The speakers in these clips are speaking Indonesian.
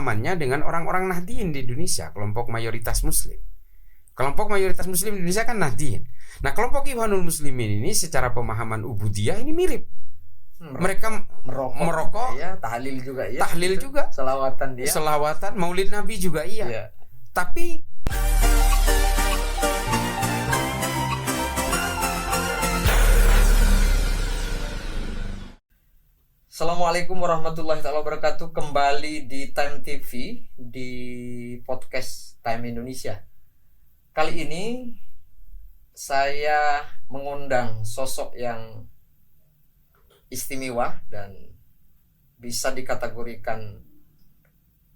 Amannya dengan orang-orang Nahdien di Indonesia, kelompok mayoritas Muslim. Kelompok mayoritas Muslim di Indonesia kan Nahdien. Nah, kelompok Ikhwanul Muslimin ini secara pemahaman ubudiyah ini mirip. Mereka merokok, ya, tahlil juga, ya, tahlil juga, selawatan dia, selawatan, maulid Nabi juga iya. Ya. Tapi Assalamualaikum warahmatullahi wabarakatuh. Kembali di Time TV di podcast Time Indonesia. Kali ini saya mengundang sosok yang istimewa dan bisa dikategorikan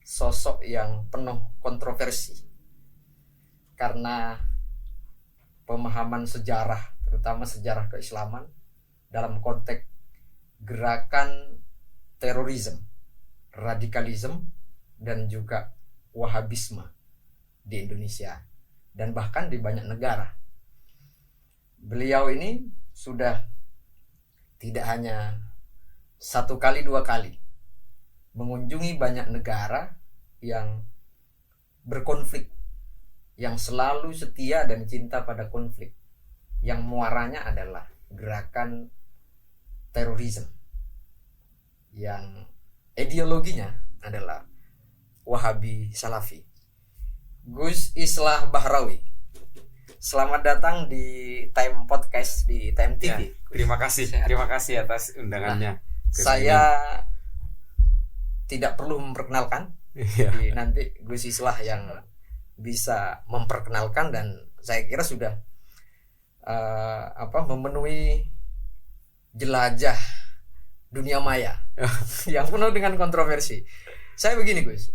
sosok yang penuh kontroversi karena pemahaman sejarah, terutama sejarah keislaman dalam konteks gerakan terorisme, radikalisme, dan juga Wahabisme di Indonesia dan bahkan di banyak negara. Beliau ini sudah tidak hanya satu kali, dua kali mengunjungi banyak negara yang berkonflik, yang selalu setia dan cinta pada konflik, yang muaranya adalah gerakan terorisme, yang ideologinya adalah Wahabi Salafi. Gus Islah Bahrawi, selamat datang di Time Podcast di Time TV. ya, terima kasih atas undangannya. Saya tidak perlu memperkenalkan, nanti Gus Islah yang bisa memperkenalkan, dan saya kira sudah memenuhi jelajah dunia maya yang penuh dengan kontroversi. Saya begini, Gus,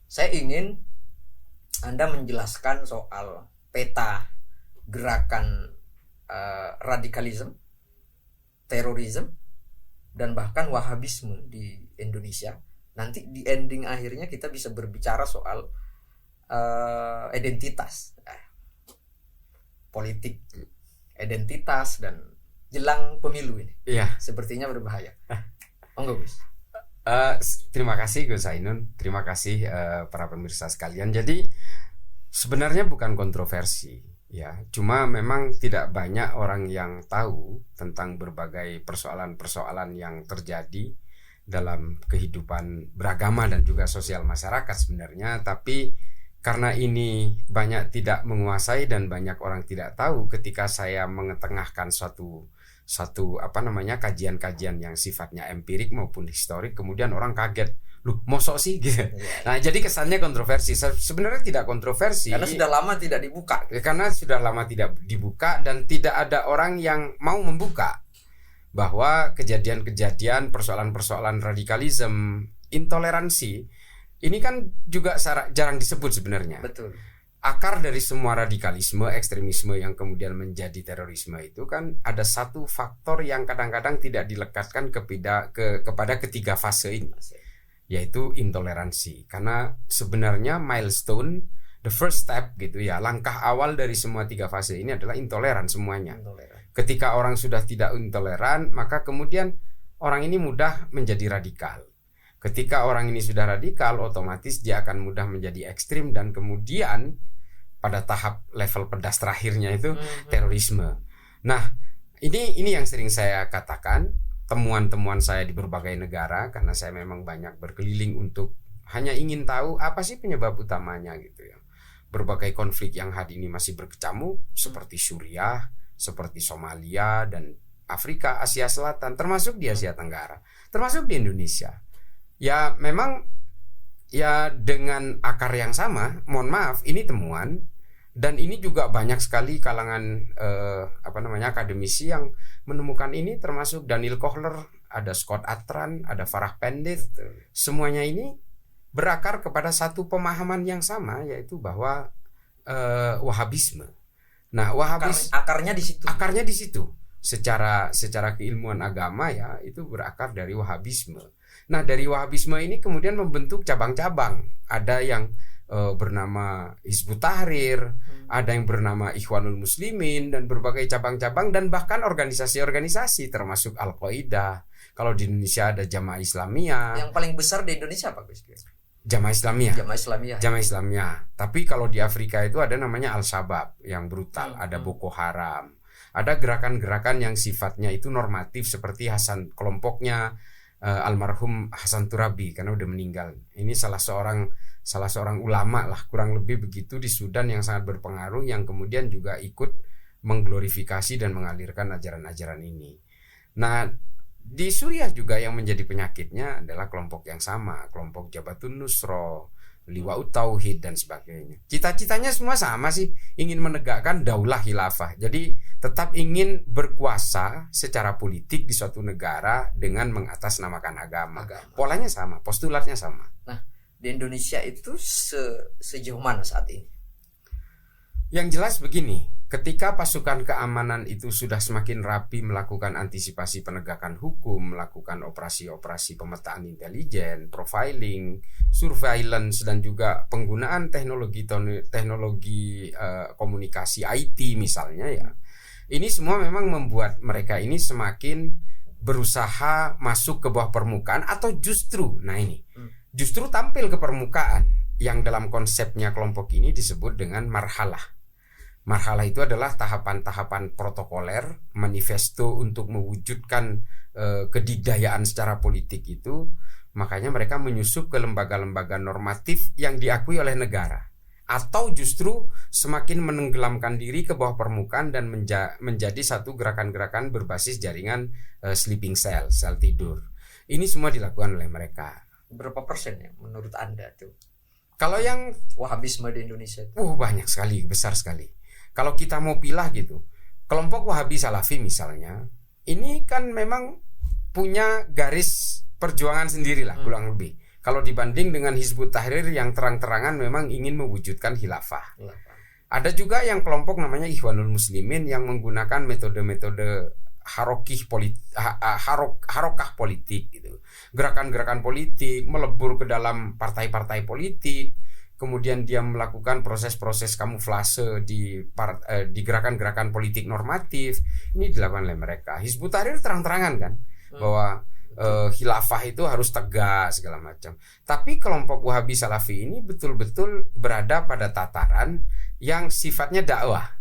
saya ingin Anda menjelaskan soal peta gerakan radikalisme, terorisme, dan bahkan Wahabisme di Indonesia. Nanti di ending akhirnya kita bisa berbicara soal identitas, politik, identitas, dan jelang pemilu ini. Iya. Sepertinya berbahaya. Monggo, Gus. Terima kasih Gus Ainun, terima kasih para pemirsa sekalian. Jadi sebenarnya bukan kontroversi, ya. Cuma memang tidak banyak orang yang tahu tentang berbagai persoalan-persoalan yang terjadi dalam kehidupan beragama dan juga sosial masyarakat sebenarnya. Tapi karena ini banyak tidak menguasai dan banyak orang tidak tahu, ketika saya mengetengahkan suatu kajian-kajian yang sifatnya empirik maupun historik, kemudian orang kaget, loh mosok sih gitu. Nah, jadi kesannya kontroversi. Sebenarnya tidak kontroversi Karena sudah lama tidak dibuka dan tidak ada orang yang mau membuka bahwa kejadian-kejadian, persoalan-persoalan radikalisme, intoleransi ini kan juga jarang disebut sebenarnya. Betul. Akar dari semua radikalisme, ekstremisme yang kemudian menjadi terorisme itu kan ada satu faktor yang kadang-kadang tidak dilekatkan kepada ketiga fase ini, yaitu intoleransi. Karena sebenarnya milestone, the first step gitu ya, langkah awal dari semua tiga fase ini adalah intoleran semuanya. Ketika orang sudah tidak intoleran, maka kemudian orang ini mudah menjadi radikal. Ketika orang ini sudah radikal, otomatis dia akan mudah menjadi ekstrim, dan kemudian pada tahap level pedas terakhirnya itu terorisme. Nah, ini yang sering saya katakan, temuan-temuan saya di berbagai negara, karena saya memang banyak berkeliling untuk hanya ingin tahu apa sih penyebab utamanya gitu ya. Berbagai konflik yang hari ini masih berkecamuk, seperti Suriah, seperti Somalia, dan Afrika, Asia Selatan, termasuk di Asia Tenggara, termasuk di Indonesia. Ya memang ya dengan akar yang sama, mohon maaf, ini temuan, dan ini juga banyak sekali kalangan akademisi yang menemukan ini, termasuk Daniel Kohler, ada Scott Atran, ada Farah Pendit. Semuanya ini berakar kepada satu pemahaman yang sama, yaitu bahwa Wahabisme. Nah, akarnya di situ. Secara keilmuan agama ya, itu berakar dari Wahabisme. Nah, dari Wahabisme ini kemudian membentuk cabang-cabang. Ada yang bernama Hizbut Tahrir, ada yang bernama Ikhwanul Muslimin, dan berbagai cabang-cabang, dan bahkan organisasi-organisasi termasuk Al-Qaeda. Kalau di Indonesia ada Jamaah Islamiyah. Yang paling besar di Indonesia apa, Gus? Jamaah Islamiyah. Jamaah Islamiyah. Tapi kalau di Afrika itu ada namanya Al-Shabaab yang brutal, ada Boko Haram, ada gerakan-gerakan yang sifatnya itu normatif seperti kelompoknya almarhum Hasan Turabi karena udah meninggal. Ini salah seorang ulama lah kurang lebih begitu di Sudan yang sangat berpengaruh yang kemudian juga ikut mengglorifikasi dan mengalirkan ajaran-ajaran ini. Nah, di Suriah juga yang menjadi penyakitnya adalah kelompok yang sama, kelompok Jabhatun Nusra, Liwa'ut Tauhid dan sebagainya. Cita-citanya semua sama sih, ingin menegakkan daulah khilafah. Jadi tetap ingin berkuasa secara politik di suatu negara dengan mengatasnamakan agama. Polanya sama, postulatnya sama. Nah, di Indonesia itu sejauh mana saat ini? Yang jelas begini, ketika pasukan keamanan itu sudah semakin rapi melakukan antisipasi penegakan hukum, melakukan operasi-operasi pemetaan intelijen, profiling, surveillance, dan juga penggunaan teknologi komunikasi IT misalnya ya, ini semua memang membuat mereka ini semakin berusaha masuk ke bawah permukaan atau justru tampil ke permukaan yang dalam konsepnya kelompok ini disebut dengan marhalah. Marhalah itu adalah tahapan-tahapan protokoler, manifesto untuk mewujudkan kedikdayaan secara politik itu. Makanya mereka menyusup ke lembaga-lembaga normatif yang diakui oleh negara, atau justru semakin menenggelamkan diri ke bawah permukaan dan menjadi satu gerakan-gerakan berbasis jaringan sleeping cell, sel tidur. Ini semua dilakukan oleh mereka. Berapa persen ya menurut Anda tuh? Kalau yang Wahabisme di Indonesia? Banyak sekali, besar sekali. Kalau kita mau pilah gitu, kelompok Wahabi Salafi misalnya, ini kan memang punya garis perjuangan sendirilah kurang lebih. Kalau dibanding dengan Hizbut Tahrir yang terang-terangan memang ingin mewujudkan khilafah. Ada juga yang kelompok namanya Ikhwanul Muslimin yang menggunakan metode-metode harokah politik gitu. Gerakan-gerakan politik, melebur ke dalam partai-partai politik. Kemudian dia melakukan proses-proses kamuflase di gerakan-gerakan politik normatif. Ini dilakukan oleh mereka. Hizbut Tahrir terang-terangan kan bahwa khilafah itu harus tegak segala macam. Tapi kelompok Wahabi Salafi ini betul-betul berada pada tataran yang sifatnya dakwah.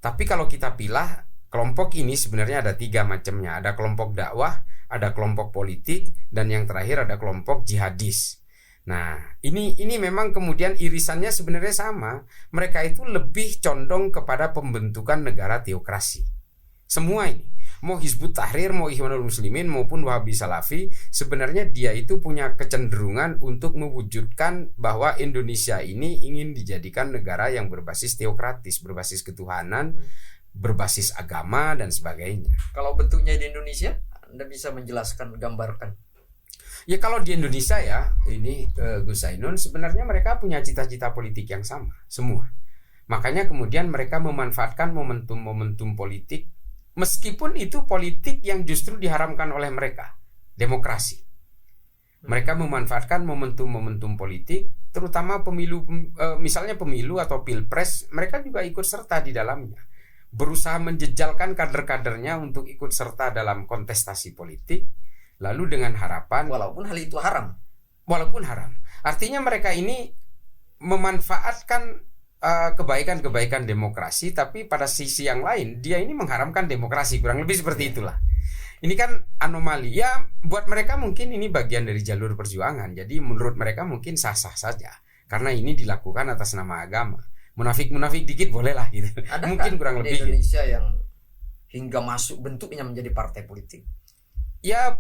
Tapi kalau kita pilah, kelompok ini sebenarnya ada 3 macamnya. Ada kelompok dakwah, ada kelompok politik, dan yang terakhir ada kelompok jihadis. Nah, ini memang kemudian irisannya sebenarnya sama. Mereka itu lebih condong kepada pembentukan negara teokrasi. Semua ini, mau Hizbut Tahrir, mau Ikhwanul Muslimin maupun Wahabi Salafi, sebenarnya dia itu punya kecenderungan untuk mewujudkan bahwa Indonesia ini ingin dijadikan negara yang berbasis teokratis, berbasis ketuhanan, berbasis agama dan sebagainya. Kalau bentuknya di Indonesia, Anda bisa menjelaskan, gambarkan? Ya kalau di Indonesia ya, ini Gus Ainun, sebenarnya mereka punya cita-cita politik yang sama, semua. Makanya kemudian mereka memanfaatkan momentum-momentum politik, meskipun itu politik yang justru diharamkan oleh mereka, demokrasi. Mereka memanfaatkan momentum-momentum politik, terutama pemilu, misalnya pemilu atau pilpres, mereka juga ikut serta di dalamnya. Berusaha menjejalkan kader-kadernya untuk ikut serta dalam kontestasi politik, lalu dengan harapan walaupun hal itu haram. Artinya mereka ini memanfaatkan kebaikan-kebaikan demokrasi, tapi pada sisi yang lain dia ini mengharamkan demokrasi, kurang lebih seperti itulah. Ini kan anomali. Ya buat mereka mungkin ini bagian dari jalur perjuangan. Jadi menurut mereka mungkin sah-sah saja karena ini dilakukan atas nama agama. Munafik-munafik dikit bolehlah gitu. Ada mungkin kurang lebih di Indonesia gitu, yang hingga masuk bentuknya menjadi partai politik? Ya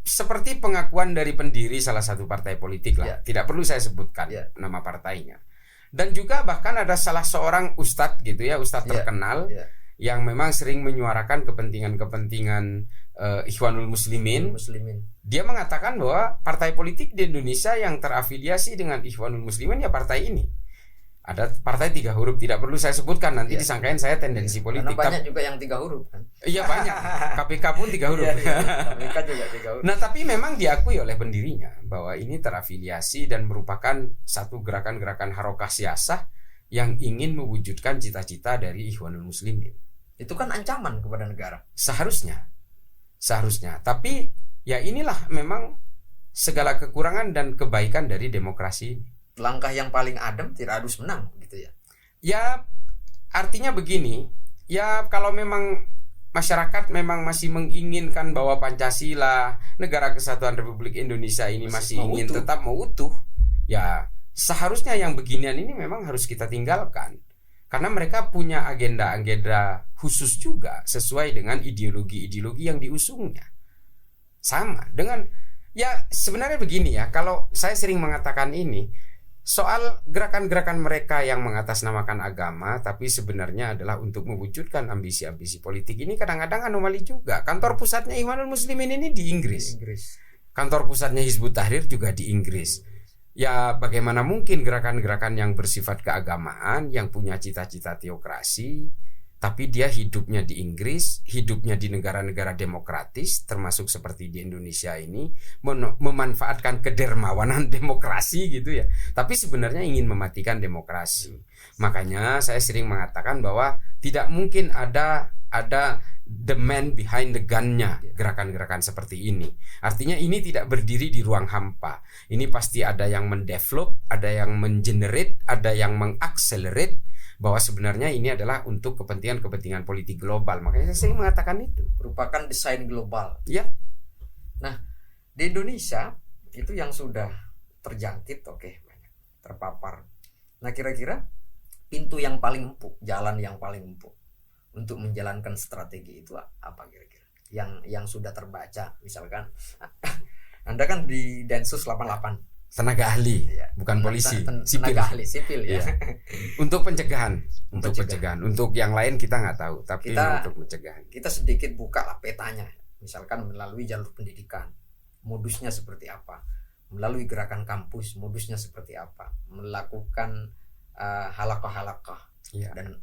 seperti pengakuan dari pendiri salah satu partai politik lah. Tidak perlu saya sebutkan nama partainya. Dan juga bahkan ada salah seorang ustadz gitu ya, ustadz terkenal yang memang sering menyuarakan kepentingan Ikhwanul Muslimin. Dia mengatakan bahwa partai politik di Indonesia yang terafiliasi dengan Ikhwanul Muslimin ya partai ini. Ada partai 3 huruf, tidak perlu saya sebutkan, nanti disangkain saya tendensi politik. Karena banyak juga yang 3 huruf kan. Iya banyak. KPK pun 3 huruf. KPK juga 3 huruf. Nah tapi memang diakui oleh pendirinya bahwa ini terafiliasi dan merupakan satu gerakan-gerakan harokah siasah yang ingin mewujudkan cita-cita dari Ikhwanul Muslimin. Itu kan ancaman kepada negara. Seharusnya. Tapi ya inilah memang segala kekurangan dan kebaikan dari demokrasi. Langkah yang paling adem tidak harus menang gitu ya. Ya, artinya begini, ya kalau memang masyarakat memang masih menginginkan bahwa Pancasila, Negara Kesatuan Republik Indonesia ini masih ingin tetap mau utuh, ya seharusnya yang beginian ini memang harus kita tinggalkan. Karena mereka punya agenda-agenda khusus juga sesuai dengan ideologi-ideologi yang diusungnya. Sama dengan, ya sebenarnya begini ya, kalau saya sering mengatakan ini, soal gerakan-gerakan mereka yang mengatasnamakan agama tapi sebenarnya adalah untuk mewujudkan ambisi-ambisi politik ini kadang-kadang anomali juga. Kantor pusatnya Ikhwanul Muslimin ini di Inggris. Kantor pusatnya Hizbut Tahrir juga di Inggris. Ya bagaimana mungkin gerakan-gerakan yang bersifat keagamaan, yang punya cita-cita teokrasi, tapi dia hidupnya di Inggris, hidupnya di negara-negara demokratis, termasuk seperti di Indonesia ini, memanfaatkan kedermawanan demokrasi gitu ya. Tapi sebenarnya ingin mematikan demokrasi. Makanya saya sering mengatakan bahwa tidak mungkin ada the man behind the gun-nya gerakan-gerakan seperti ini. Artinya ini tidak berdiri di ruang hampa. Ini pasti ada yang mendevelop, ada yang mengenerate, ada yang mengakselerate, bahwa sebenarnya ini adalah untuk kepentingan politik global. Makanya saya sering mengatakan itu merupakan desain global. Ya. Nah, di Indonesia itu yang sudah terjangkit, banyak terpapar. Nah, kira-kira pintu yang paling empuk, jalan yang paling empuk untuk menjalankan strategi itu apa kira-kira? Yang sudah terbaca, misalkan Anda kan di Densus 88. Tenaga ahli, ya, bukan polisi, sipil. Tenaga ahli sipil ya. Untuk pencegahan. Untuk yang lain kita nggak tahu, tapi untuk pencegahan. Kita sedikit buka lah petanya, misalkan melalui jalur pendidikan, modusnya seperti apa, melalui gerakan kampus, modusnya seperti apa, melakukan halakoh dan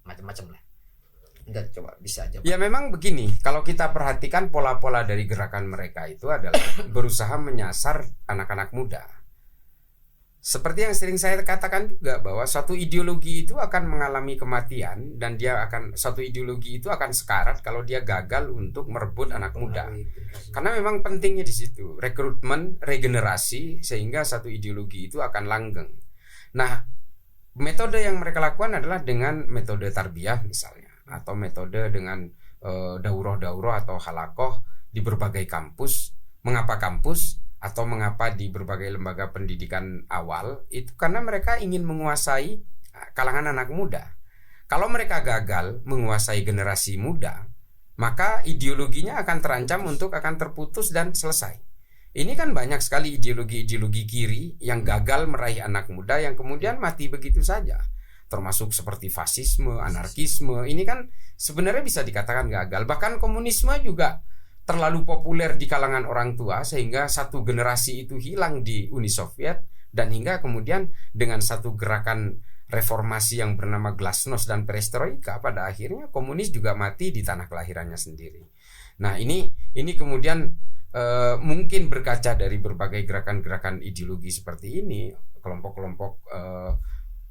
macam-macam lah. Dan coba bisa aja. Ya memang begini, kalau kita perhatikan pola-pola dari gerakan mereka itu adalah berusaha menyasar anak-anak muda. Seperti yang sering saya katakan juga bahwa suatu ideologi itu akan mengalami kematian dan suatu ideologi itu akan sekarat kalau dia gagal untuk merebut anak muda. Karena memang pentingnya di situ, rekrutmen, regenerasi sehingga satu ideologi itu akan langgeng. Nah, metode yang mereka lakukan adalah dengan metode tarbiyah misalnya, atau metode dengan daurah-daurah atau halakoh di berbagai kampus. Mengapa kampus? Atau mengapa di berbagai lembaga pendidikan awal? Itu karena mereka ingin menguasai kalangan anak muda. Kalau mereka gagal menguasai generasi muda, maka ideologinya akan terancam untuk akan terputus dan selesai. Ini kan banyak sekali ideologi-ideologi kiri yang gagal meraih anak muda yang kemudian mati begitu saja. Termasuk seperti fasisme, anarkisme. Ini kan sebenarnya bisa dikatakan gagal. Bahkan komunisme juga terlalu populer di kalangan orang tua sehingga satu generasi itu hilang di Uni Soviet, dan hingga kemudian dengan satu gerakan reformasi yang bernama Glasnost dan Perestroika pada akhirnya komunis juga mati di tanah kelahirannya sendiri. Nah, ini kemudian mungkin berkaca dari berbagai gerakan-gerakan ideologi seperti ini, kelompok-kelompok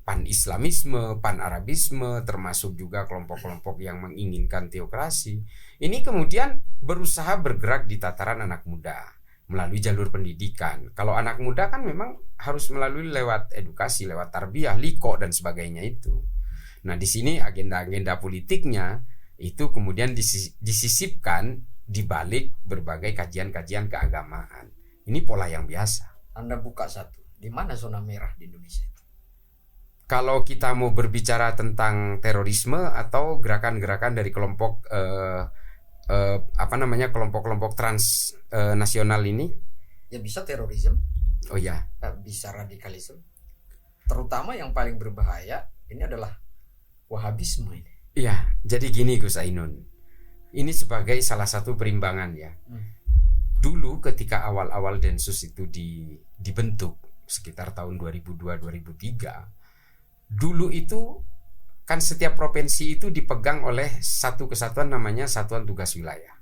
pan-islamisme, pan-arabisme, termasuk juga kelompok-kelompok yang menginginkan teokrasi. Ini kemudian berusaha bergerak di tataran anak muda melalui jalur pendidikan. Kalau anak muda kan memang harus melalui lewat edukasi, lewat tarbiyah, liko dan sebagainya itu. Nah, di sini agenda-agenda politiknya itu kemudian disisipkan di balik berbagai kajian-kajian keagamaan. Ini pola yang biasa. Anda buka satu. Di mana zona merah di Indonesia? Kalau kita mau berbicara tentang terorisme atau gerakan-gerakan dari kelompok kelompok-kelompok transnasional ini, ya bisa terorisme. Oh ya, bisa radikalisme. Terutama yang paling berbahaya ini adalah Wahabisme ini. Iya, jadi gini Gus Ainun. Ini sebagai salah satu perimbangan ya. Dulu ketika awal-awal Densus itu dibentuk sekitar tahun 2002-2003, dulu itu kan setiap provinsi itu dipegang oleh satu kesatuan namanya Satuan Tugas Wilayah.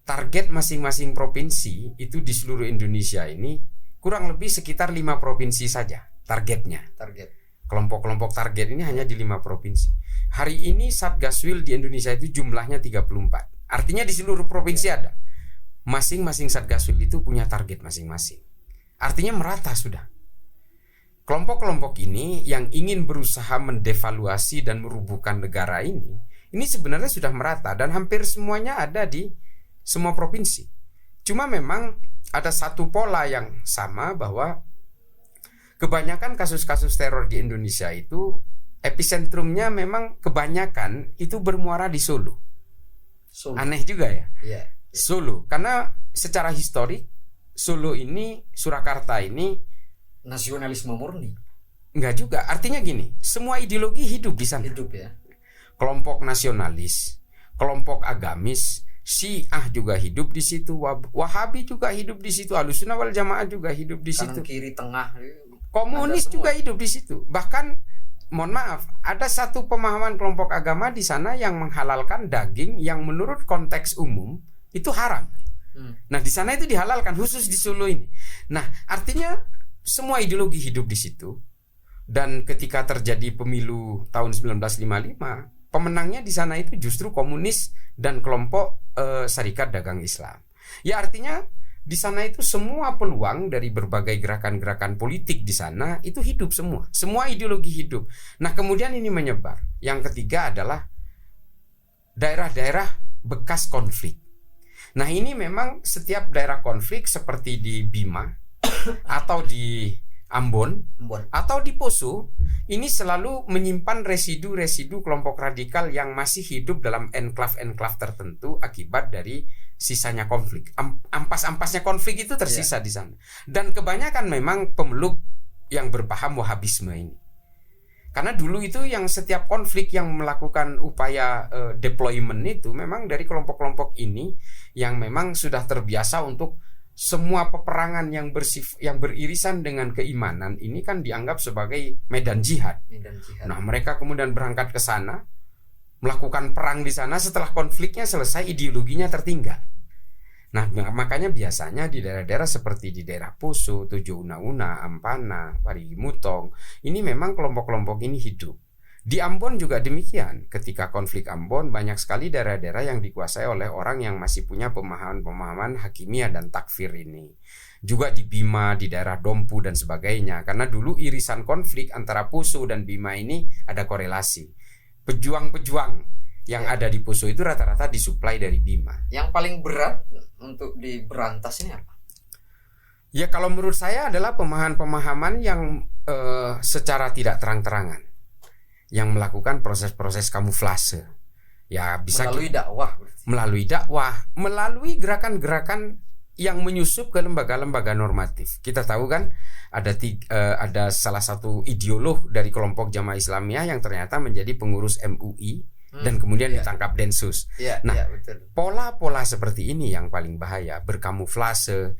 Target masing-masing provinsi itu di seluruh Indonesia ini kurang lebih sekitar 5 provinsi saja targetnya. Kelompok-kelompok target ini hanya di 5 provinsi. Hari ini Satgaswil di Indonesia itu jumlahnya 34. Artinya di seluruh provinsi ada. masing-masing Satgasul itu punya target masing-masing. Artinya merata sudah. Kelompok-kelompok ini yang ingin berusaha mendevaluasi dan merubuhkan negara ini sebenarnya sudah merata dan hampir semuanya ada di semua provinsi. Cuma memang ada satu pola yang sama, bahwa kebanyakan kasus-kasus teror di Indonesia itu epicentrumnya memang kebanyakan itu bermuara di Solo. Aneh juga ya. Yeah. Solo, karena secara historik Solo ini, Surakarta ini nasionalisme murni. Enggak juga. Artinya gini, semua ideologi hidup di sana. Hidup ya. Kelompok nasionalis, kelompok agamis, Syiah juga hidup di situ, Wahabi juga hidup di situ, Ahlussunnah wal Jamaah juga hidup di situ. Kanan kiri tengah. Komunis juga hidup di situ. Bahkan mohon maaf, ada satu pemahaman kelompok agama di sana yang menghalalkan daging yang menurut konteks umum itu haram. Nah, di sana itu dihalalkan, khusus di Solo ini. Nah, artinya semua ideologi hidup di situ. Dan ketika terjadi pemilu tahun 1955, pemenangnya di sana itu justru komunis dan kelompok Syarikat Dagang Islam. Ya, artinya di sana itu semua peluang dari berbagai gerakan-gerakan politik di sana itu hidup semua. Semua ideologi hidup. Nah, kemudian ini menyebar. Yang ketiga adalah daerah-daerah bekas konflik. Nah, ini memang setiap daerah konflik seperti di Bima atau di Ambon atau di Poso, ini selalu menyimpan residu-residu kelompok radikal yang masih hidup dalam enklav-enklav tertentu akibat dari sisanya konflik. Ampas-ampasnya konflik itu tersisa di sana. Dan kebanyakan memang pemeluk yang berpaham Wahabisme ini. Karena dulu itu yang setiap konflik yang melakukan upaya deployment itu memang dari kelompok-kelompok ini yang memang sudah terbiasa untuk semua peperangan yang beririsan dengan keimanan ini kan dianggap sebagai medan jihad. Nah, mereka kemudian berangkat ke sana, melakukan perang di sana, setelah konfliknya selesai ideologinya tertinggal. Nah, makanya biasanya di daerah-daerah seperti di daerah Poso, Tojo Una-Una, Ampana, Parigi Mutong, ini memang kelompok-kelompok ini hidup. Di Ambon juga demikian. Ketika konflik Ambon, banyak sekali daerah-daerah yang dikuasai oleh orang yang masih punya pemahaman-pemahaman hakimiyah dan takfir ini. Juga di Bima, di daerah Dompu dan sebagainya. Karena dulu irisan konflik antara Poso dan Bima ini ada korelasi. Pejuang-pejuang yang ada di Poso itu rata-rata disuplai dari Bima. Yang paling berat untuk diberantas ini apa? Ya, kalau menurut saya adalah pemahaman-pemahaman yang secara tidak terang-terangan, yang melakukan proses-proses kamuflase. Ya, bisa melalui dakwah, melalui gerakan-gerakan yang menyusup ke lembaga-lembaga normatif. Kita tahu kan ada salah satu ideolog dari kelompok Jamaah Islamiyah yang ternyata menjadi pengurus MUI dan kemudian ditangkap Densus. Betul. Pola-pola seperti ini yang paling bahaya, berkamuflase,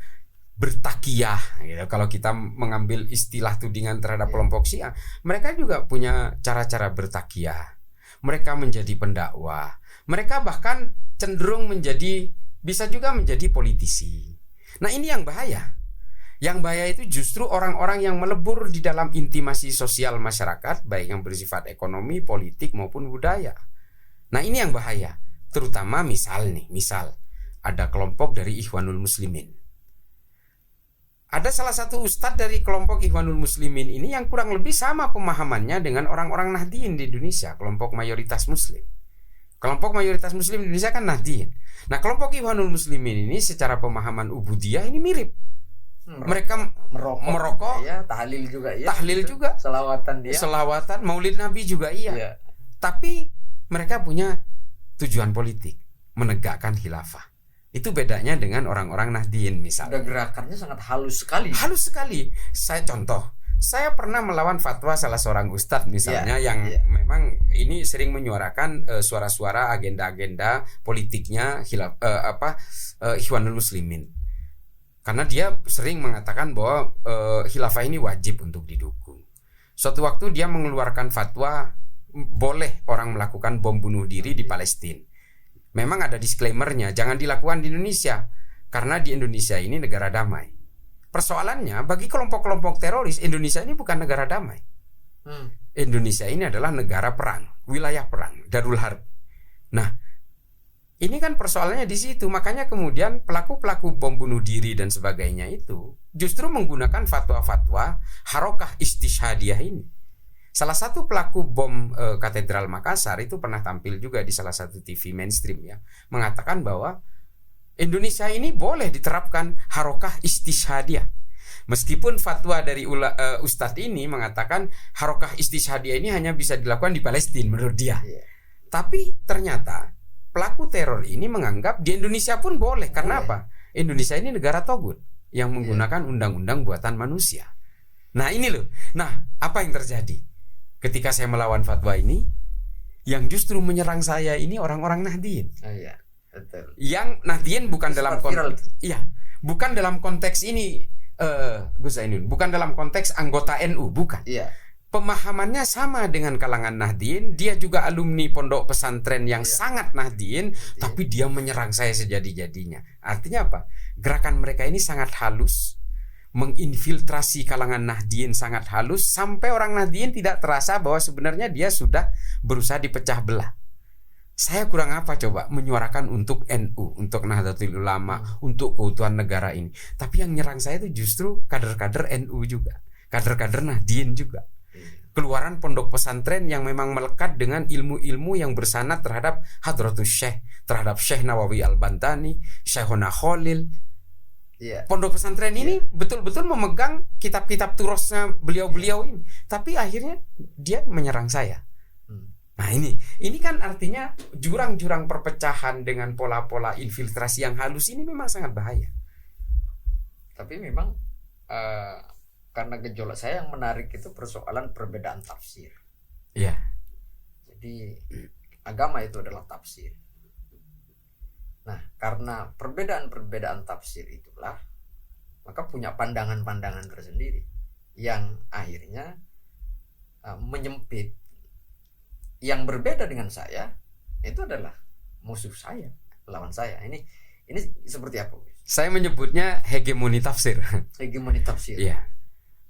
bertakiyah gitu. Kalau kita mengambil istilah tudingan terhadap kelompok Syiah, mereka juga punya cara-cara bertakiyah. Mereka menjadi pendakwah. Mereka bahkan cenderung bisa juga menjadi politisi. Nah, ini yang bahaya. Yang bahaya itu justru orang-orang yang melebur di dalam intimasi sosial masyarakat, baik yang bersifat ekonomi, politik maupun budaya. Nah, ini yang bahaya. Terutama misal ada kelompok dari Ikhwanul Muslimin. Ada salah satu ustadz dari kelompok Ikhwanul Muslimin ini yang kurang lebih sama pemahamannya dengan orang-orang Nahdien di Indonesia, kelompok mayoritas Muslim. Kelompok mayoritas Muslim di Indonesia kan Nahdien. Nah, kelompok Ikhwanul Muslimin ini secara pemahaman ubudiyah ini mirip. Mereka merokok, tahlil juga, selawatan, maulid Nabi juga iya. Tapi mereka punya tujuan politik, menegakkan khilafah. Itu bedanya dengan orang-orang Nahdien misalnya. Gerakannya sangat halus sekali. Saya pernah melawan fatwa salah seorang ustadz misalnya memang ini sering menyuarakan suara-suara agenda-agenda politiknya Ikhwanul Muslimin. Karena dia sering mengatakan bahwa khilafah ini wajib untuk didukung. Suatu waktu dia mengeluarkan fatwa boleh orang melakukan bom bunuh diri di Palestina. Memang ada disclaimernya, jangan dilakukan di Indonesia, karena di Indonesia ini negara damai. Persoalannya, bagi kelompok-kelompok teroris, Indonesia ini bukan negara damai. Indonesia ini adalah negara perang, wilayah perang, Darul Harb. Nah, Ini kan persoalannya di situ. Makanya kemudian pelaku-pelaku bom bunuh diri dan sebagainya itu justru menggunakan fatwa-fatwa harokah istishhadiyah ini. Salah satu pelaku bom Katedral Makassar itu pernah tampil juga di salah satu TV mainstream ya, mengatakan bahwa Indonesia ini boleh diterapkan harokah istishhadiyah. Meskipun fatwa dari Ustadz ini mengatakan harokah istishhadiyah ini hanya bisa dilakukan di Palestina menurut dia. Tapi ternyata pelaku teror ini menganggap di Indonesia pun boleh. Karena apa? Indonesia ini negara togut yang menggunakan undang-undang buatan manusia. Nah ini loh. Nah apa yang terjadi ketika saya melawan fatwa ini? Yang justru menyerang saya ini orang-orang Nahdien. Iya, betul. Yang Nahdien bukan dalam konteks, bukan dalam konteks ini, Gus Ainun, bukan dalam konteks anggota NU, bukan. Iya. Pemahamannya sama dengan kalangan Nahdien. Dia juga alumni pondok pesantren yang sangat Nahdien, tapi dia menyerang saya sejadi-jadinya. Artinya apa? Gerakan mereka ini sangat halus, menginfiltrasi kalangan Nahdien sangat halus, sampai orang Nahdien tidak terasa bahwa sebenarnya dia sudah berusaha dipecah belah. Saya kurang apa coba menyuarakan untuk NU, untuk Nahdlatul Ulama, untuk keutuhan negara ini. Tapi yang nyerang saya itu justru kader-kader NU juga, kader-kader Nahdien juga. Keluaran pondok pesantren yang memang melekat dengan ilmu-ilmu yang bersanad terhadap Hadratus Syekh, terhadap Syekh Nawawi Al-Bantani, Syekhona Khalil. Pondok pesantren ini betul-betul memegang kitab-kitab turosnya beliau-beliau ini. Tapi akhirnya dia menyerang saya. Nah ini kan artinya jurang-jurang perpecahan dengan pola-pola infiltrasi yang halus ini memang sangat bahaya. Tapi memang karena gejolak saya yang menarik itu persoalan perbedaan tafsir. Iya. Jadi agama itu adalah tafsir. Nah, karena perbedaan-perbedaan tafsir itulah maka punya pandangan-pandangan tersendiri yang akhirnya menyempit. Yang berbeda dengan saya itu adalah musuh saya, lawan saya. Ini seperti apa? Saya menyebutnya hegemoni tafsir. Hegemoni tafsir. Iya.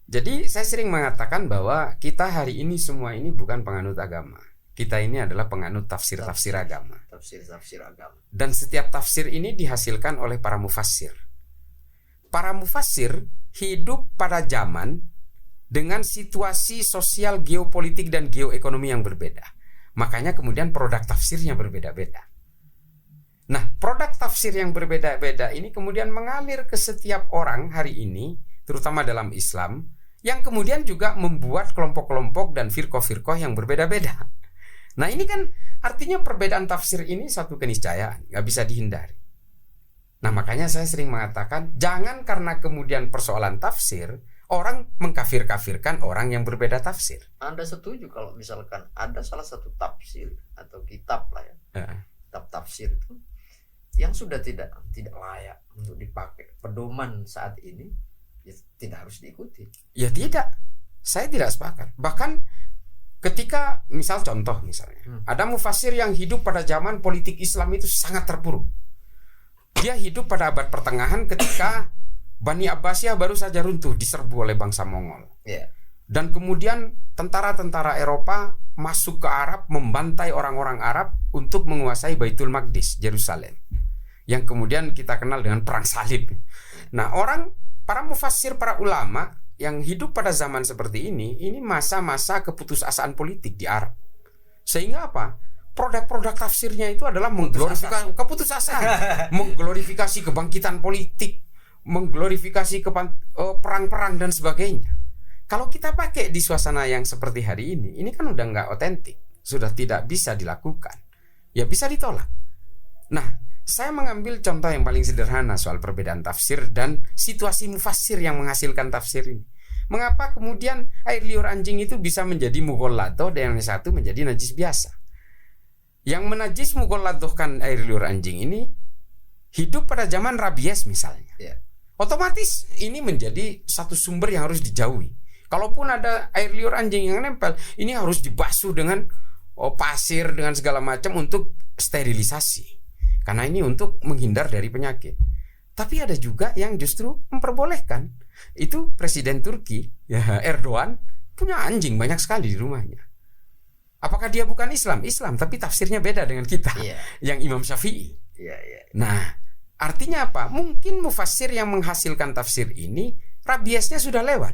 Jadi saya sering mengatakan bahwa kita hari ini semua ini bukan penganut agama. Kita ini adalah penganut tafsir-tafsir agama. Tafsir-tafsir agama. Dan setiap tafsir ini dihasilkan oleh para mufassir. Para mufassir hidup pada zaman dengan situasi sosial, geopolitik, dan geoekonomi yang berbeda. Makanya kemudian produk tafsirnya berbeda-beda. Nah, produk tafsir yang berbeda-beda ini kemudian mengalir ke setiap orang hari ini, terutama dalam Islam, yang kemudian juga membuat kelompok-kelompok dan firqah-firqah yang berbeda-beda. Nah ini kan artinya perbedaan tafsir ini satu keniscayaan, gak bisa dihindari. Nah makanya saya sering mengatakan, jangan karena kemudian persoalan tafsir, orang mengkafir-kafirkan orang yang berbeda tafsir. Anda setuju kalau misalkan ada salah satu tafsir atau kitab lah ya, kitab tafsir itu yang sudah tidak layak untuk dipakai pedoman saat ini, ya tidak harus diikuti. Ya tidak, saya tidak sepakat. Bahkan ketika misalnya ada mufassir yang hidup pada zaman politik Islam itu sangat terpuruk. Dia hidup pada abad pertengahan ketika Bani Abbasiyah baru saja runtuh, diserbu oleh bangsa Mongol. Dan kemudian tentara-tentara Eropa masuk ke Arab, membantai orang-orang Arab untuk menguasai Baitul Maqdis, Yerusalem, yang kemudian kita kenal dengan perang salib. Nah para mufassir, para ulama yang hidup pada zaman seperti ini masa-masa keputusasaan politik di Arab. Sehingga apa? Produk-produk tafsirnya itu adalah mengglorifikasi keputusasaan, mengglorifikasi kebangkitan politik, mengglorifikasi perang-perang dan sebagainya. Kalau kita pakai di suasana yang seperti hari ini kan udah nggak otentik, sudah tidak bisa dilakukan, ya bisa ditolak. Nah, saya mengambil contoh yang paling sederhana soal perbedaan tafsir dan situasi mufassir yang menghasilkan tafsir ini. Mengapa kemudian air liur anjing itu bisa menjadi mughalladah dan yang satu menjadi najis biasa? Yang menajis mughalladahkan air liur anjing ini hidup pada zaman rabies misalnya. Otomatis ini menjadi satu sumber yang harus dijauhi. Kalaupun ada air liur anjing yang nempel, ini harus dibasuh dengan pasir dengan segala macam untuk sterilisasi. Karena ini untuk menghindar dari penyakit. Tapi ada juga yang justru memperbolehkan. Itu Presiden Turki, Erdogan, punya anjing banyak sekali di rumahnya. Apakah dia bukan Islam? Islam, tapi tafsirnya beda dengan kita, Iya. yang Imam Syafi'i. Iya, iya. Nah, artinya apa? Mungkin mufassir yang menghasilkan tafsir ini rabiesnya sudah lewat.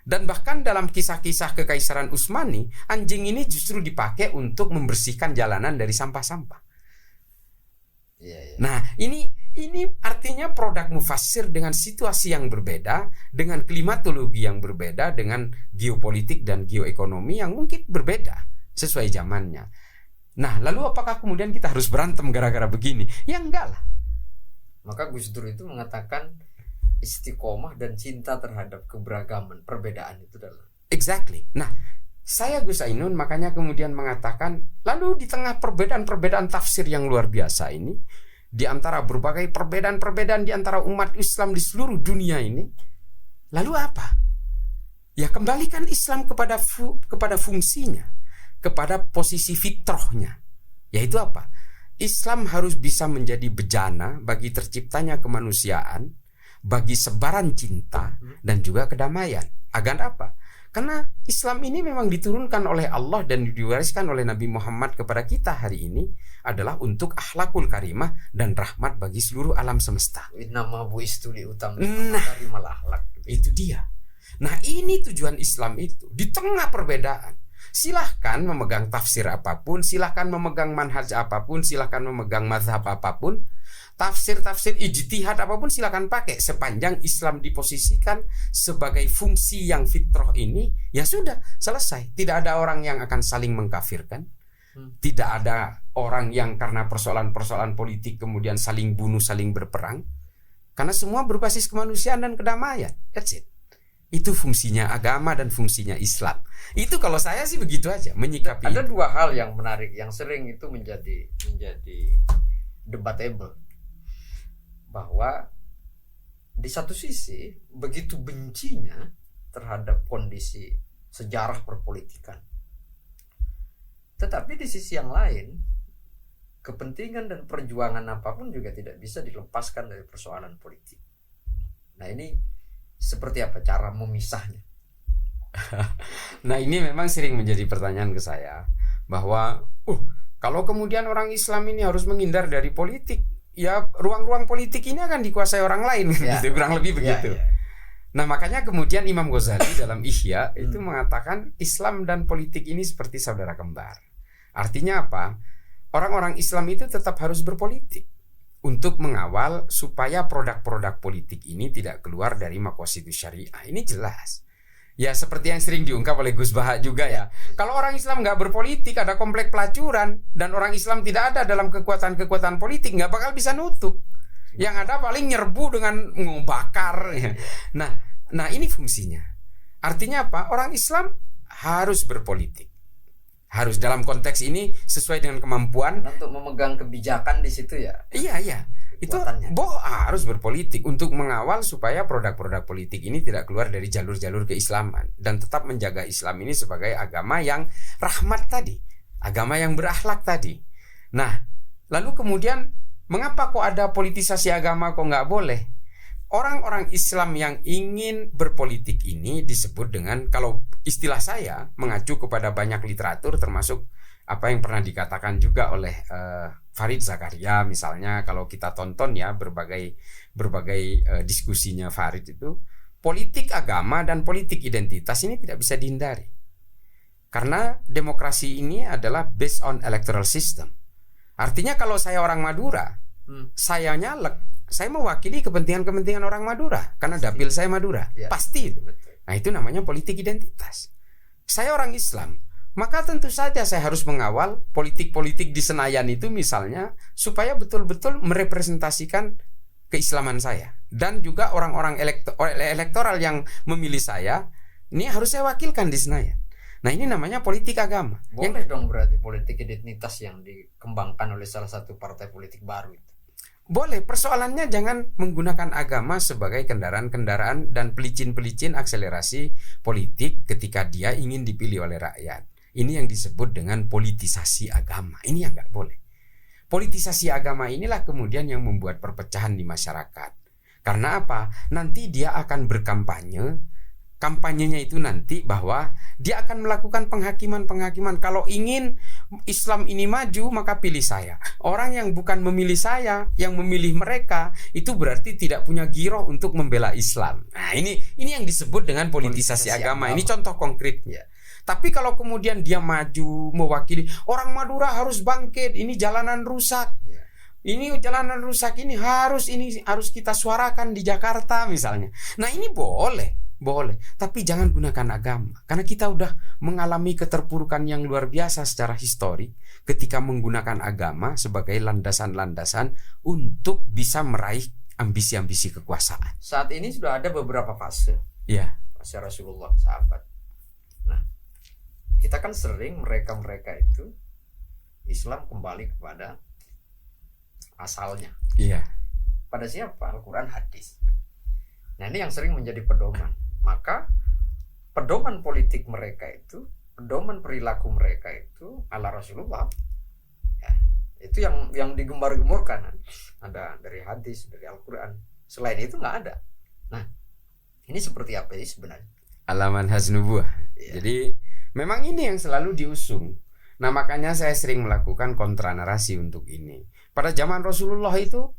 Dan bahkan dalam kisah-kisah Kekaisaran Utsmani, anjing ini justru dipakai untuk membersihkan jalanan dari sampah-sampah. Iya, iya. Nah, ini artinya produk mufassir dengan situasi yang berbeda, dengan klimatologi yang berbeda, dengan geopolitik dan geoekonomi yang mungkin berbeda sesuai zamannya. Nah, lalu apakah kemudian kita harus berantem gara-gara begini? Ya enggak lah. Maka Gus Dur itu mengatakan istiqomah dan cinta terhadap keberagaman, perbedaan itu dalam. Exactly. Nah, saya Gus Ainun makanya kemudian mengatakan, lalu di tengah perbedaan-perbedaan tafsir yang luar biasa ini, di antara berbagai perbedaan-perbedaan di antara umat Islam di seluruh dunia ini, lalu apa? Ya kembalikan Islam kepada fungsinya, kepada posisi fitrahnya. Yaitu apa? Islam harus bisa menjadi bejana bagi terciptanya kemanusiaan, bagi sebaran cinta dan juga kedamaian. Agar apa? Karena Islam ini memang diturunkan oleh Allah dan diwariskan oleh Nabi Muhammad kepada kita hari ini adalah untuk akhlakul karimah dan rahmat bagi seluruh alam semesta. Nama bu istuli utama Nah, dari malakhlak. itu dia. Nah, ini tujuan Islam itu. Di tengah perbedaan, silahkan memegang tafsir apapun, silahkan memegang manhaj apapun, silahkan memegang mazhab apapun, tafsir-tafsir ijtihad apapun silahkan pakai, sepanjang Islam diposisikan sebagai fungsi yang fitrah ini, ya sudah, selesai. Tidak ada orang yang akan saling mengkafirkan, tidak ada orang yang karena persoalan-persoalan politik kemudian saling bunuh, saling berperang, karena semua berbasis kemanusiaan dan kedamaian. That's it. Itu fungsinya agama dan fungsinya Islam. Itu kalau saya sih begitu aja menyikapi. Ada dua hal yang menarik yang sering itu menjadi debatable, bahwa di satu sisi begitu bencinya terhadap kondisi sejarah perpolitikan, tetapi di sisi yang lain kepentingan dan perjuangan apapun juga tidak bisa dilepaskan dari persoalan politik. Nah, ini seperti apa cara memisahnya? Nah, ini memang sering menjadi pertanyaan ke saya, bahwa kalau kemudian orang Islam ini harus menghindar dari politik, ya ruang-ruang politik ini akan dikuasai orang lain, ya, gitu, kurang lebih begitu. ya. Nah, makanya kemudian Imam Ghazali dalam Ihya itu mengatakan Islam dan politik ini seperti saudara kembar. Artinya apa? Orang-orang Islam itu tetap harus berpolitik untuk mengawal supaya produk-produk politik ini tidak keluar dari maqasidus syariah. Ini jelas. Ya seperti yang sering diungkap oleh Gus Baha juga ya. Kalau orang Islam nggak berpolitik, ada komplek pelacuran, dan orang Islam tidak ada dalam kekuatan-kekuatan politik, nggak bakal bisa nutup. Yang ada paling nyerbu dengan membakar. Nah ini fungsinya. Artinya apa? Orang Islam harus berpolitik. Harus dalam konteks ini sesuai dengan kemampuan. Untuk memegang kebijakan di situ ya. Iya. Itu harus berpolitik untuk mengawal supaya produk-produk politik ini tidak keluar dari jalur-jalur keislaman dan tetap menjaga Islam ini sebagai agama yang rahmat tadi, agama yang berakhlak tadi. Nah, lalu kemudian mengapa kok ada politisasi agama kok nggak boleh? Orang-orang Islam yang ingin berpolitik ini disebut dengan, kalau istilah saya mengacu kepada banyak literatur termasuk apa yang pernah dikatakan juga oleh Farid Zakaria misalnya, kalau kita tonton ya berbagai diskusinya Farid itu, politik agama dan politik identitas ini tidak bisa dihindari. Karena demokrasi ini adalah based on electoral system. Artinya kalau saya orang Madura, saya nyalek, saya mewakili kepentingan orang Madura karena dapil saya Madura. Ya. Pasti itu. Nah, itu namanya politik identitas. Saya orang Islam, maka tentu saja saya harus mengawal politik-politik di Senayan itu misalnya supaya betul-betul merepresentasikan keislaman saya, dan juga orang-orang elektoral yang memilih saya ini harus saya wakilkan di Senayan. Nah, ini namanya politik agama. Boleh dong berarti politik identitas yang dikembangkan oleh salah satu partai politik baru itu. Boleh, persoalannya jangan menggunakan agama sebagai kendaraan-kendaraan dan pelicin-pelicin akselerasi politik ketika dia ingin dipilih oleh rakyat. Ini yang disebut dengan politisasi agama. Ini yang nggak boleh. Politisasi agama inilah kemudian yang membuat perpecahan di masyarakat. Karena apa? Nanti dia akan berkampanye kampanyenya itu nanti bahwa dia akan melakukan penghakiman. Kalau ingin Islam ini maju, maka pilih saya. Orang yang bukan memilih saya, yang memilih mereka, itu berarti tidak punya giroh untuk membela Islam. Nah, ini yang disebut dengan politisasi agama. Ini contoh konkretnya. Tapi kalau kemudian dia maju mewakili orang Madura harus bangkit, ini jalanan rusak. Ini jalanan rusak, ini harus kita suarakan di Jakarta misalnya. Nah, ini boleh, tapi jangan gunakan agama. Karena kita udah mengalami keterpurukan yang luar biasa secara histori ketika menggunakan agama sebagai landasan-landasan untuk bisa meraih ambisi-ambisi kekuasaan. Saat ini sudah ada beberapa fase. Ya. Fase Rasulullah, sahabat. Nah, kita kan sering mereka itu Islam kembali kepada asalnya. Iya. Pada siapa? Al-Quran, hadis. Nah, ini yang sering menjadi pedoman. Maka pedoman politik mereka itu, pedoman perilaku mereka itu ala Rasulullah. Ya, itu yang digembar-gemborkan. Ada dari hadis, dari Al-Quran. Selain itu nggak ada. Nah, ini seperti apa sih sebenarnya? Alaman hasnubuah. Ya. Jadi memang ini yang selalu diusung. Nah, makanya saya sering melakukan kontra narasi untuk ini. Pada zaman Rasulullah itu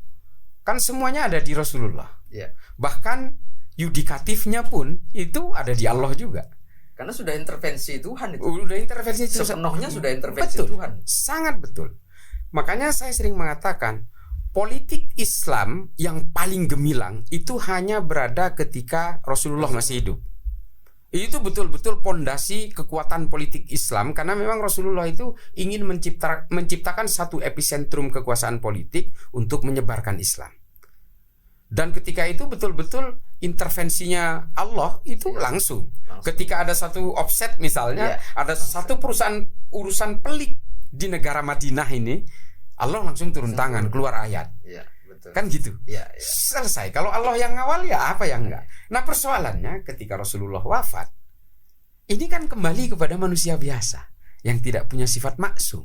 kan semuanya ada di Rasulullah. Ya. Bahkan yudikatifnya pun itu ada di Allah juga. Karena sudah intervensi Tuhan itu. Udah intervensi itu. Sepenuhnya sudah intervensi betul, Tuhan. Sangat betul. Makanya saya sering mengatakan politik Islam yang paling gemilang itu hanya berada ketika Rasulullah masih hidup. Itu betul-betul pondasi kekuatan politik Islam, karena memang Rasulullah itu ingin menciptakan satu epicentrum kekuasaan politik untuk menyebarkan Islam. Dan ketika itu betul-betul intervensinya Allah itu langsung. Ketika ada satu offset misalnya, ada satu perusahaan urusan pelik di negara Madinah ini, Allah langsung turun tangan, keluar ayat. Betul. Kan gitu. Selesai. Kalau Allah yang ngawal, ya apa yang enggak. Nah, persoalannya ketika Rasulullah wafat, ini kan kembali kepada manusia biasa yang tidak punya sifat maksum.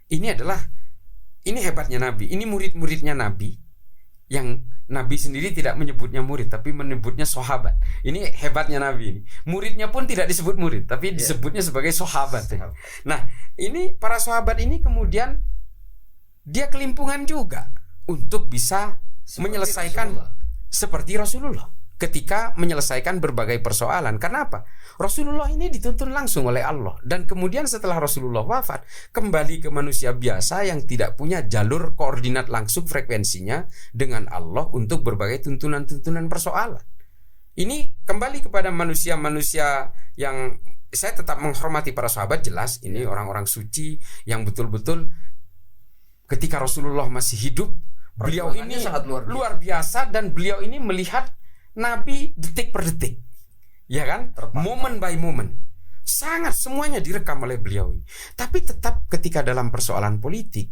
Ini hebatnya Nabi. Ini murid-muridnya Nabi, yang Nabi sendiri tidak menyebutnya murid, tapi menyebutnya sahabat. Ini hebatnya Nabi ini. Muridnya pun tidak disebut murid, tapi disebutnya sebagai sahabat. Nah, ini para sahabat ini kemudian dia kelimpungan juga untuk bisa menyelesaikan seperti Rasulullah ketika menyelesaikan berbagai persoalan. Karena apa? Rasulullah ini dituntun langsung oleh Allah, dan kemudian setelah Rasulullah wafat kembali ke manusia biasa yang tidak punya jalur koordinat langsung frekuensinya dengan Allah untuk berbagai tuntunan-tuntunan persoalan. Ini kembali kepada manusia-manusia yang saya tetap menghormati para sahabat, jelas ini orang-orang suci yang betul-betul ketika Rasulullah masih hidup, beliau ini sangat luar biasa, dan beliau ini melihat Nabi detik per detik, ya kan? Moment by moment, sangat semuanya direkam oleh beliau ini. Tapi tetap ketika dalam persoalan politik,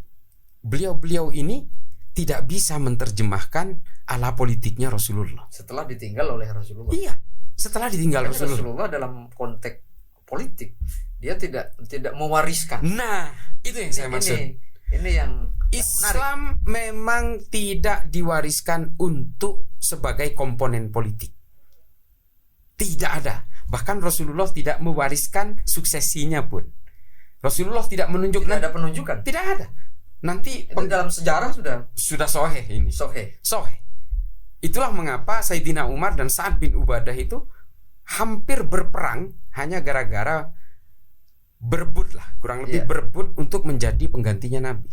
beliau ini tidak bisa menerjemahkan ala politiknya Rasulullah. Setelah ditinggal oleh Rasulullah. Iya, setelah ditinggal Rasulullah dalam konteks politik dia tidak mewariskan. Nah, itu yang saya maksud. Ini yang Islam memang tidak diwariskan untuk sebagai komponen politik. Tidak ada. Bahkan Rasulullah tidak mewariskan suksesinya pun. Rasulullah tidak menunjukkan. Tidak ada penunjukan. Tidak ada. Nanti dalam sejarah sudah sahih ini. Sahih. Itulah mengapa Sayyidina Umar dan Sa'ad bin Ubadah itu hampir berperang hanya gara-gara berebut lah, kurang lebih berebut untuk menjadi penggantinya Nabi.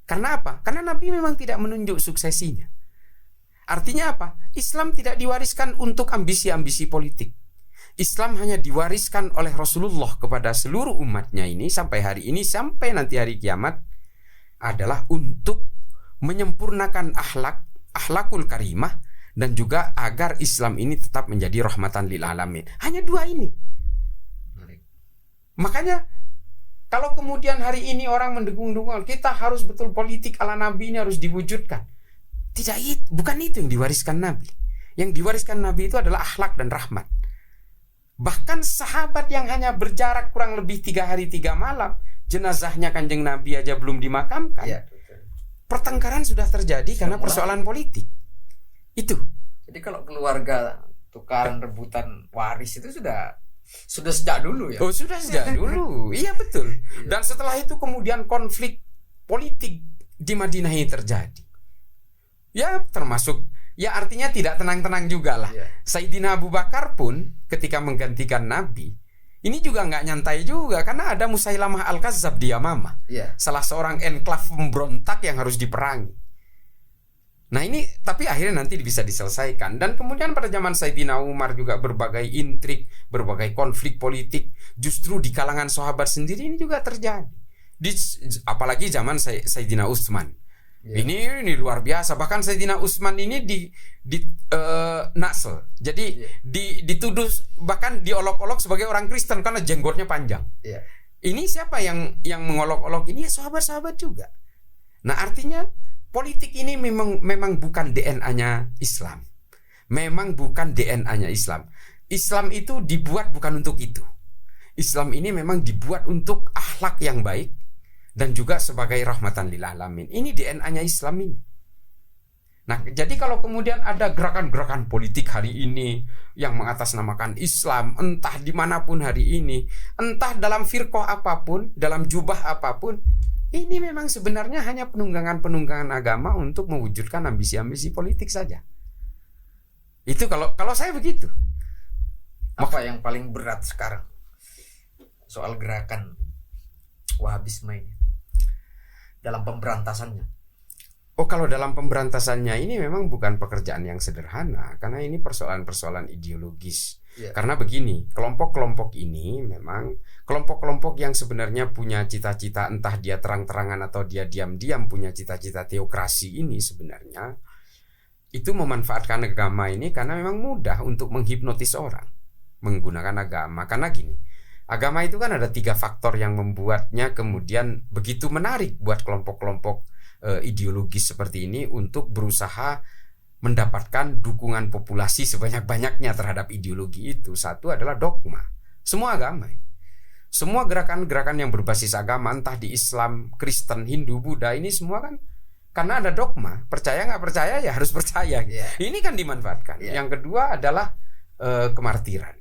Karena apa? Karena Nabi memang tidak menunjuk suksesinya. Artinya apa? Islam tidak diwariskan untuk ambisi-ambisi politik. Islam hanya diwariskan oleh Rasulullah kepada seluruh umatnya ini sampai hari ini, sampai nanti hari kiamat, adalah untuk menyempurnakan akhlakul karimah, dan juga agar Islam ini tetap menjadi rahmatan lil alamin. Hanya dua ini. Makanya kalau kemudian hari ini orang mendengung-dengung kita harus betul politik ala Nabi ini harus diwujudkan, bukan itu yang diwariskan Nabi. Yang diwariskan Nabi itu adalah akhlak dan rahmat. Bahkan sahabat yang hanya berjarak kurang lebih 3 hari 3 malam, jenazahnya Kanjeng Nabi aja belum dimakamkan. Pertengkaran sudah terjadi karena persoalan politik. Itu. Jadi kalau keluarga tukaran rebutan waris itu sudah sejak dulu ya. Oh, sudah sejak dulu. Iya betul. Dan setelah itu kemudian konflik politik di Madinah ini terjadi. Ya termasuk, ya artinya tidak tenang-tenang juga lah. Sayyidina Abu Bakar pun ketika menggantikan Nabi, ini juga nggak nyantai juga karena ada Musailamah Al-Kazzab di Yamamah, salah seorang enklav pemberontak yang harus diperangi. Nah ini tapi akhirnya nanti bisa diselesaikan. Dan kemudian pada zaman Sayyidina Umar juga berbagai intrik, berbagai konflik politik justru di kalangan sahabat sendiri ini juga terjadi. Apalagi zaman Sayyidina Utsman. Ini luar biasa. Bahkan Sayyidina Utsman ini di naksel. Jadi dituduh bahkan diolok-olok sebagai orang Kristen karena jenggotnya panjang. Ini siapa yang mengolok-olok ini? Ya, sahabat-sahabat juga. Nah, artinya politik ini memang bukan DNA-nya Islam. Memang bukan DNA-nya Islam. Islam itu dibuat bukan untuk itu. Islam ini memang dibuat untuk akhlak yang baik dan juga sebagai rahmatan lil alamin. Ini DNA-nya Islam ini. Nah, jadi kalau kemudian ada gerakan-gerakan politik hari ini yang mengatasnamakan Islam, entah dimanapun hari ini, entah dalam firqah apapun, dalam jubah apapun, ini memang sebenarnya hanya penunggangan-penunggangan agama untuk mewujudkan ambisi-ambisi politik saja. Itu kalau saya begitu. Apa yang paling berat sekarang soal gerakan Wahabisme ini dalam pemberantasannya? Oh, kalau dalam pemberantasannya ini memang bukan pekerjaan yang sederhana karena ini persoalan-persoalan ideologis. Karena begini, kelompok-kelompok ini memang kelompok-kelompok yang sebenarnya punya cita-cita, entah dia terang-terangan atau dia diam-diam punya cita-cita teokrasi ini sebenarnya itu memanfaatkan agama ini karena memang mudah untuk menghipnotis orang menggunakan agama. Karena gini, agama itu kan ada 3 faktor yang membuatnya kemudian begitu menarik buat kelompok-kelompok ideologis seperti ini untuk berusaha mendapatkan dukungan populasi sebanyak-banyaknya terhadap ideologi itu. Satu adalah dogma. Semua agama, semua gerakan-gerakan yang berbasis agama, entah di Islam, Kristen, Hindu, Buddha, ini semua kan karena ada dogma. Percaya nggak percaya ya harus percaya. Ini kan dimanfaatkan. Yang kedua adalah kemartiran,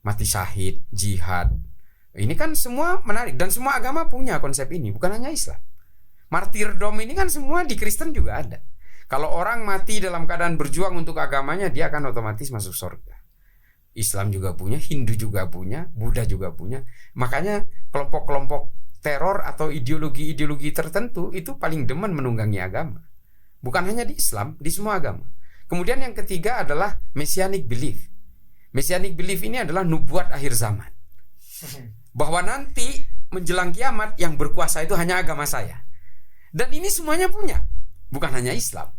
mati syahid, jihad. Ini kan semua menarik dan semua agama punya konsep ini, bukan hanya Islam. Martirdom ini kan semua di Kristen juga ada. Kalau orang mati dalam keadaan berjuang untuk agamanya, dia akan otomatis masuk surga. Islam juga punya, Hindu juga punya, Buddha juga punya. Makanya kelompok-kelompok teror atau ideologi-ideologi tertentu itu paling demen menunggangi agama. Bukan hanya di Islam, di semua agama. Kemudian yang ketiga adalah Messianic belief. Messianic belief ini adalah nubuat akhir zaman. Bahwa nanti menjelang kiamat yang berkuasa itu hanya agama saya. Dan ini semuanya punya, bukan hanya Islam,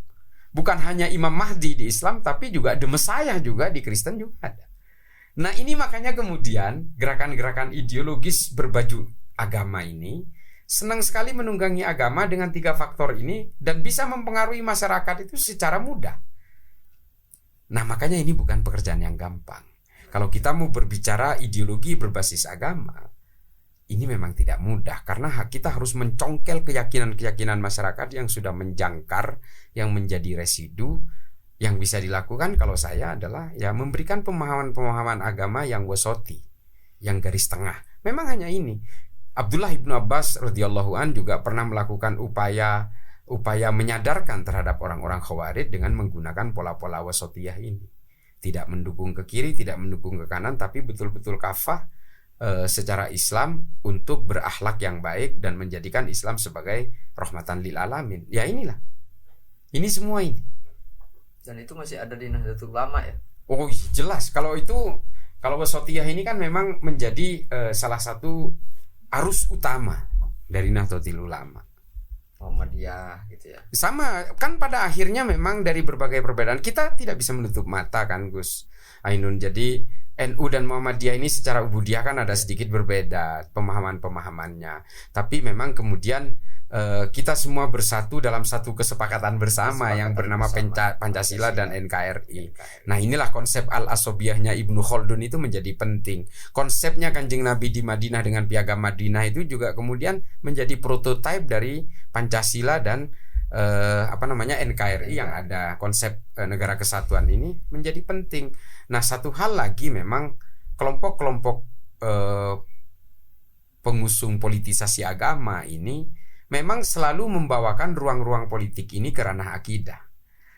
bukan hanya Imam Mahdi di Islam, tapi juga The Messiah juga di Kristen juga ada. Nah ini makanya kemudian gerakan-gerakan ideologis berbaju agama ini senang sekali menunggangi agama dengan 3 faktor ini dan bisa mempengaruhi masyarakat itu secara mudah. Nah makanya ini bukan pekerjaan yang gampang. Kalau kita mau berbicara ideologi berbasis agama, ini memang tidak mudah karena kita harus mencongkel keyakinan-keyakinan masyarakat yang sudah menjangkar, yang menjadi residu. Yang bisa dilakukan kalau saya adalah ya memberikan pemahaman-pemahaman agama yang wasati, yang garis tengah. Memang hanya ini. Abdullah ibnu Abbas radhiyallahu an juga pernah melakukan upaya menyadarkan terhadap orang-orang Khawarij dengan menggunakan pola-pola wasatiyah ini. Tidak mendukung ke kiri, tidak mendukung ke kanan, tapi betul-betul kafah secara Islam untuk berakhlak yang baik dan menjadikan Islam sebagai rahmatan lil alamin. Ya inilah. Ini semua ini. Dan itu masih ada di Nahdlatul Ulama ya? Oh jelas. Kalau wasatiyah ini kan memang menjadi salah satu arus utama dari Nahdlatul Ulama. Muhammadiyah gitu ya. Sama kan pada akhirnya memang dari berbagai perbedaan kita tidak bisa menutup mata kan Gus Ainun. Jadi NU dan Muhammadiyah ini secara ubudiyah kan ada sedikit berbeda pemahaman-pemahamannya. Tapi memang kemudian kita semua bersatu dalam satu kesepakatan bersama yang bernama Pancasila dan NKRI. Nah inilah konsep al-asobiyahnya Ibnu Khaldun itu menjadi penting. Konsepnya Kanjeng Nabi di Madinah dengan Piagam Madinah itu juga kemudian menjadi prototipe dari Pancasila dan NKRI yang ada konsep negara kesatuan ini menjadi penting. Nah, satu hal lagi memang kelompok-kelompok pengusung politisasi agama ini memang selalu membawakan ruang-ruang politik ini ke ranah akidah,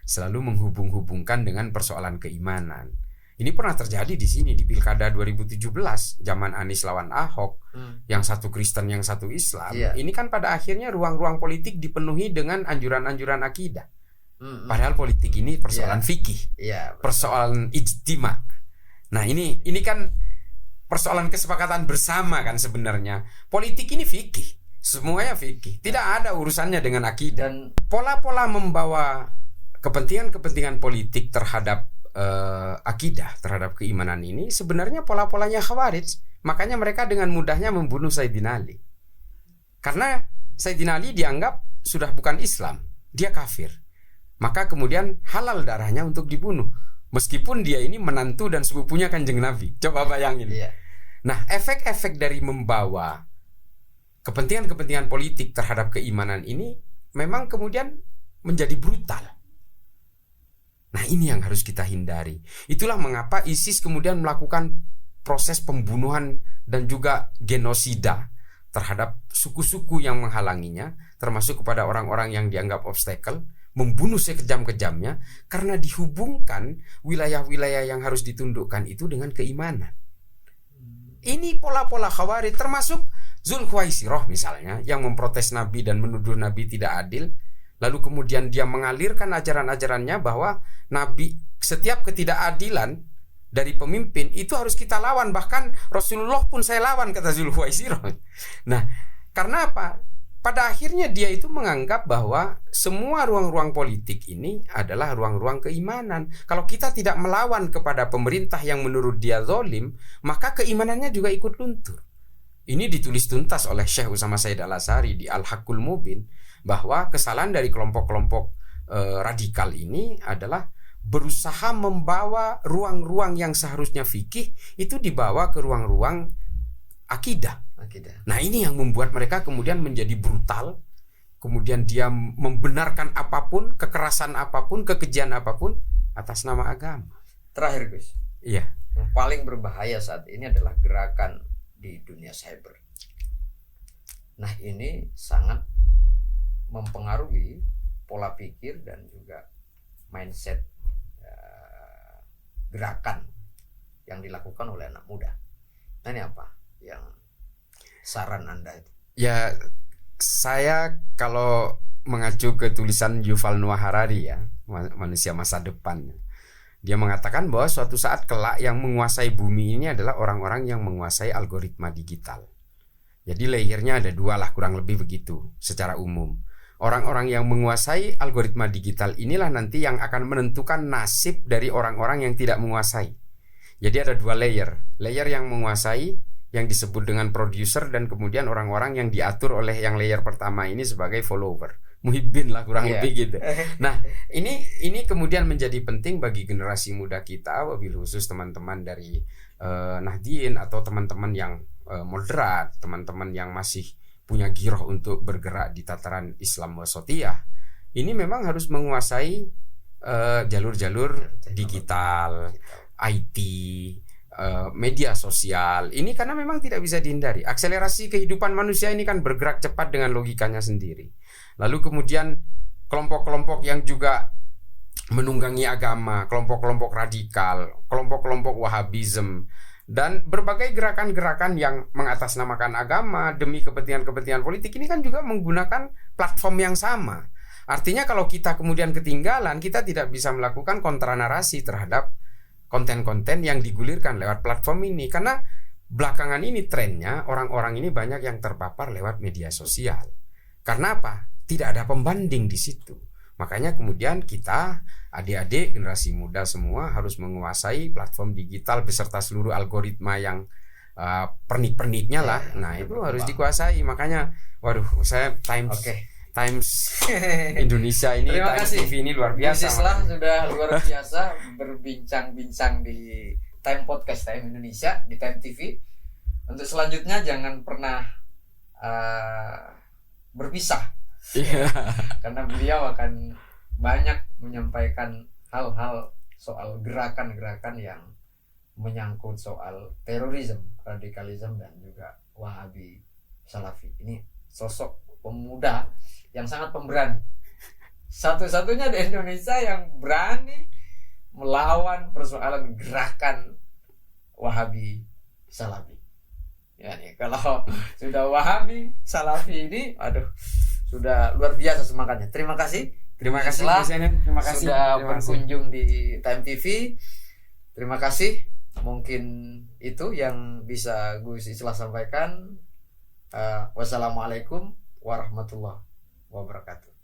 selalu menghubung-hubungkan dengan persoalan keimanan. Ini pernah terjadi di sini di Pilkada 2017 zaman Anies lawan Ahok, yang satu Kristen yang satu Islam. Ini kan pada akhirnya ruang-ruang politik dipenuhi dengan anjuran-anjuran akidah. Padahal politik ini persoalan fikih, persoalan ijtima. Nah, ini kan persoalan kesepakatan bersama kan sebenarnya. Politik ini fikih, semuanya fikih. Tidak ada urusannya dengan akidah. Dan pola-pola membawa kepentingan-kepentingan politik terhadap akidah, terhadap keimanan ini sebenarnya pola-polanya Khawarij. Makanya mereka dengan mudahnya membunuh Sayyidina Ali. Karena Sayyidina Ali dianggap sudah bukan Islam, dia kafir. Maka kemudian halal darahnya untuk dibunuh. Meskipun dia ini menantu dan sepupunya Kanjeng Nabi. Coba bayangin. Nah, efek-efek dari membawa kepentingan-kepentingan politik terhadap keimanan ini memang kemudian menjadi brutal. Nah, ini yang harus kita hindari. Itulah mengapa ISIS kemudian melakukan proses pembunuhan dan juga genosida terhadap suku-suku yang menghalanginya, termasuk kepada orang-orang yang dianggap obstacle, membunuh sekejam-kejamnya karena dihubungkan wilayah-wilayah yang harus ditundukkan itu dengan keimanan. Ini pola-pola Khawarij, termasuk Zulkhuwaisirah misalnya, yang memprotes Nabi dan menuduh Nabi tidak adil. Lalu kemudian dia mengalirkan ajaran-ajarannya bahwa Nabi, setiap ketidakadilan dari pemimpin itu harus kita lawan. Bahkan Rasulullah pun saya lawan, kata Zulkhuwaisirah. Nah, karena apa? Pada akhirnya dia itu menganggap bahwa semua ruang-ruang politik ini adalah ruang-ruang keimanan. Kalau kita tidak melawan kepada pemerintah yang menurut dia zalim, maka keimanannya juga ikut luntur. Ini ditulis tuntas oleh Syekh Utsama Said Al-Atsari di Al-Haqqul Mubin, bahwa kesalahan dari kelompok-kelompok radikal ini adalah berusaha membawa ruang-ruang yang seharusnya fikih itu dibawa ke ruang-ruang akidah. Nah, ini yang membuat mereka kemudian menjadi brutal. Kemudian dia membenarkan apapun, kekerasan apapun, kekejian apapun atas nama agama. Terakhir, Gus. Iya. Yang paling berbahaya saat ini adalah gerakan di dunia cyber. Nah, ini sangat mempengaruhi pola pikir dan juga mindset gerakan yang dilakukan oleh anak muda. Nah, ini apa yang saran Anda itu? Ya, saya kalau mengacu ke tulisan Yuval Noah Harari ya, Manusia Masa Depan, dia mengatakan bahwa suatu saat kelak yang menguasai bumi ini adalah orang-orang yang menguasai algoritma digital. Jadi layernya ada dua lah, kurang lebih begitu secara umum. Orang-orang yang menguasai algoritma digital inilah nanti yang akan menentukan nasib dari orang-orang yang tidak menguasai. Jadi ada dua layer. Layer yang menguasai, yang disebut dengan producer, dan kemudian orang-orang yang diatur oleh yang layer pertama ini sebagai follower. Muhibbin lah kurang lebih gitu. Nah, ini kemudian menjadi penting bagi generasi muda kita, wabil khusus teman-teman dari Nahdien atau teman-teman yang moderat, teman-teman yang masih punya giroh untuk bergerak di tataran Islam wasatiyah. Ini memang harus menguasai jalur-jalur digital, IT, media sosial. Ini karena memang tidak bisa dihindari. Akselerasi kehidupan manusia ini kan bergerak cepat dengan logikanya sendiri. Lalu kemudian kelompok-kelompok yang juga menunggangi agama, kelompok-kelompok radikal, kelompok-kelompok Wahabism, dan berbagai gerakan-gerakan yang mengatasnamakan agama demi kepentingan-kepentingan politik ini kan juga menggunakan platform yang sama. Artinya kalau kita kemudian ketinggalan, kita tidak bisa melakukan kontranarasi terhadap konten-konten yang digulirkan lewat platform ini. Karena belakangan ini trennya orang-orang ini banyak yang terpapar lewat media sosial. Karena apa? Tidak ada pembanding di situ. Makanya kemudian kita, adik-adik generasi muda semua harus menguasai platform digital beserta seluruh algoritma yang pernik-perniknya lah. Nah, itu harus dikuasai. Makanya waduh, saya Times Indonesia ini, terima Times kasih. TV ini luar biasa. Lah sudah luar biasa berbincang-bincang di Time Podcast Time Indonesia di Time TV. Untuk selanjutnya jangan pernah berpisah Iya. Karena beliau akan banyak menyampaikan hal-hal soal gerakan-gerakan yang menyangkut soal terorisme, radikalisme dan juga Wahabi Salafi. Ini sosok pemuda yang sangat pemberani. Satu-satunya di Indonesia yang berani melawan persoalan gerakan Wahabi Salafi. Ya nih, kalau sudah Wahabi Salafi ini, aduh, sudah luar biasa semangatnya. Terima kasih. Terima kasih Mas Yanin. Terima kasih Sudah Terima kasih. berkunjung di Time TV. Terima kasih. Mungkin itu yang bisa Gus Islah sampaikan. Wassalamualaikum warahmatullahi wabarakatuh.